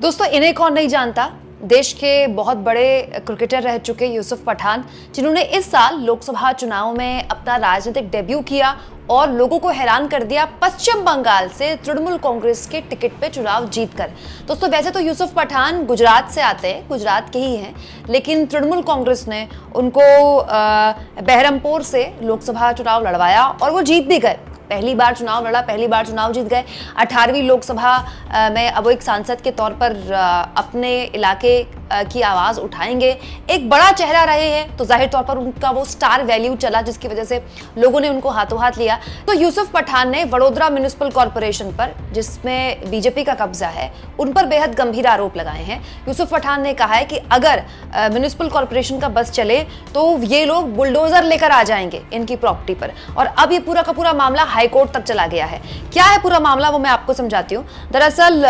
दोस्तों इन्हें कौन नहीं जानता, देश के बहुत बड़े क्रिकेटर रह चुके यूसुफ पठान, जिन्होंने इस साल लोकसभा चुनाव में अपना राजनीतिक डेब्यू किया और लोगों को हैरान कर दिया पश्चिम बंगाल से तृणमूल कांग्रेस के टिकट पे चुनाव जीतकर। दोस्तों वैसे तो यूसुफ पठान गुजरात से आते हैं, गुजरात के ही हैं, लेकिन तृणमूल कांग्रेस ने उनको बहरमपुर से लोकसभा चुनाव लड़वाया और वो जीत भी गए। पहली बार चुनाव लड़ा, पहली बार चुनाव जीत गए। 18वीं लोकसभा में अब वो एक सांसद के तौर पर अपने इलाके की आवाज उठाएंगे। एक बड़ा चेहरा रहे हैं तो जाहिर तौर पर उनका वो स्टार वैल्यू चला, जिसकी वजह से लोगों ने उनको हाथों हाथ लिया। तो यूसुफ पठान ने वडोदरा म्युनिसिपल कॉर्पोरेशन पर, जिसमें बीजेपी का कब्जा है, उन पर बेहद गंभीर आरोप लगाए हैं। यूसुफ पठान ने कहा है कि अगर म्युनिसिपल कॉर्पोरेशन का बस चले तो ये लोग बुलडोजर लेकर आ जाएंगे इनकी प्रॉपर्टी पर। और अब ये पूरा का पूरा मामला हाईकोर्ट तक चला गया है। क्या है पूरा मामला, वो मैं आपको समझाती हूँ। दरअसल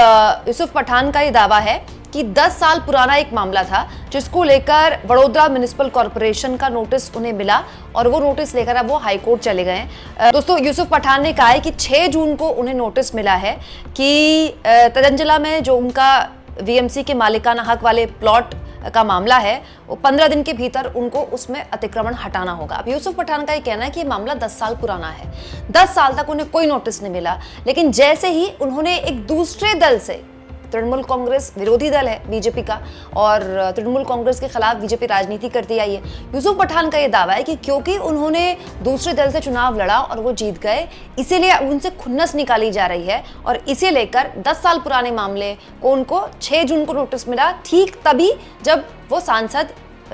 यूसुफ पठान का ये दावा है कि 10 साल पुराना एक मामला था, जिसको लेकर वडोदरा म्युनिसिपल कॉर्पोरेशन का नोटिस उन्हें मिला और वो नोटिस लेकर अब वो हाईकोर्ट चले गए हैं। दोस्तों यूसुफ पठान ने कहा है कि 6 जून को उन्हें नोटिस मिला है कि तंजला में जो उनका वीएमसी के मालिकाना हक वाले प्लॉट का मामला है, वो 15 दिन के भीतर उनको उसमें अतिक्रमण हटाना होगा। अब यूसुफ पठान का ये कहना है कि ये मामला 10 साल पुराना है। 10 साल तक उन्हें कोई नोटिस नहीं मिला, लेकिन जैसे ही उन्होंने एक दूसरे दल से, तृणमूल कांग्रेस विरोधी दल है बीजेपी का, और तृणमूल कांग्रेस के खिलाफ बीजेपी राजनीति करती आई है, यूसुफ पठान का यह दावा है कि क्योंकि उन्होंने दूसरे दल से चुनाव लड़ा और वो जीत गए, इसीलिए उनसे खुन्नस निकाली जा रही है। और इसे लेकर 10 साल पुराने मामले को उनको 6 जून को नोटिस मिला, ठीक तभी जब वो सांसद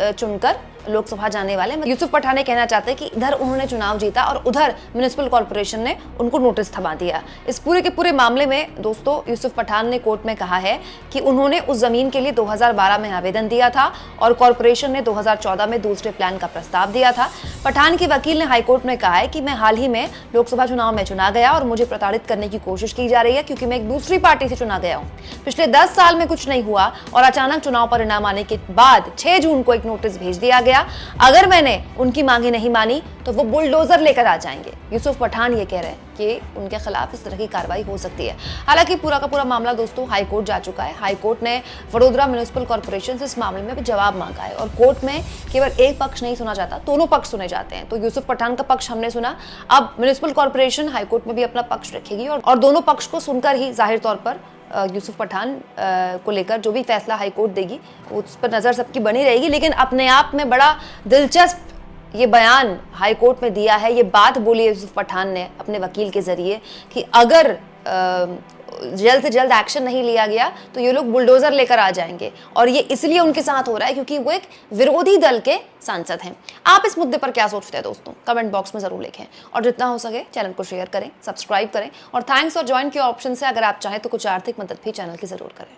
चुनकर लोकसभा जाने वाले। यूसुफ पठान ने कहना चाहते हैं कि इधर उन्होंने चुनाव जीता और उधर म्युनिसिपल कॉर्पोरेशन ने उनको नोटिस थमा दिया। इस पूरे के पूरे मामले में दोस्तों यूसुफ पठान ने कोर्ट में कहा है कि उन्होंने उस जमीन के लिए 2012 में आवेदन दिया था और कॉर्पोरेशन ने 2014 में दूसरे प्लान का प्रस्ताव दिया था। पठान के वकील ने हाईकोर्ट में कहा है कि मैं हाल ही में लोकसभा चुनाव में चुना गया और मुझे प्रताड़ित करने की कोशिश की जा रही है, क्योंकि मैं एक दूसरी पार्टी से चुना गया हूँ। पिछले 10 साल में कुछ नहीं हुआ और अचानक चुनाव परिणाम आने के बाद 6 जून को एक नोटिस भेज दिया गया। अगर मैंने उनकी मांगे नहीं मानी तो वो बुलडोजर लेकर आ जाएंगे। यूसुफ पठान ये कह रहे हैं कि उनके खिलाफ इस तरह की कार्रवाई हो सकती है। हालांकि पूरा का पूरा मामला दोस्तों हाईकोर्ट जा चुका है। हाईकोर्ट ने वडोदरा म्युनिसिपल कॉर्पोरेशन से इस मामले में जवाब मांगा है और कोर्ट में केवल एक पक्ष नहीं सुना जाता, दोनों पक्ष सुने जाते हैं। तो यूसुफ पठान का पक्ष हमने सुना, अब म्युनिसिपल कॉर्पोरेशन हाईकोर्ट में भी अपना पक्ष रखेगी और दोनों पक्ष को सुनकर ही जाहिर तौर पर यूसुफ पठान को लेकर जो भी फैसला हाईकोर्ट देगी उस पर नजर सबकी बनी रहेगी। लेकिन अपने आप में बड़ा दिलचस्प ये बयान हाईकोर्ट में दिया है, ये बात बोली है यूसुफ पठान ने अपने वकील के जरिए कि अगर जल्द से जल्द एक्शन नहीं लिया गया तो ये लोग बुलडोजर लेकर आ जाएंगे। और ये इसलिए उनके साथ हो रहा है क्योंकि वो एक विरोधी दल के सांसद हैं। आप इस मुद्दे पर क्या सोचते हैं दोस्तों, कमेंट बॉक्स में जरूर लिखें और जितना हो सके चैनल को शेयर करें, सब्सक्राइब करें और थैंक्स और ज्वाइन के ऑप्शन से अगर आप चाहें तो कुछ आर्थिक मदद भी चैनल की जरूर करें।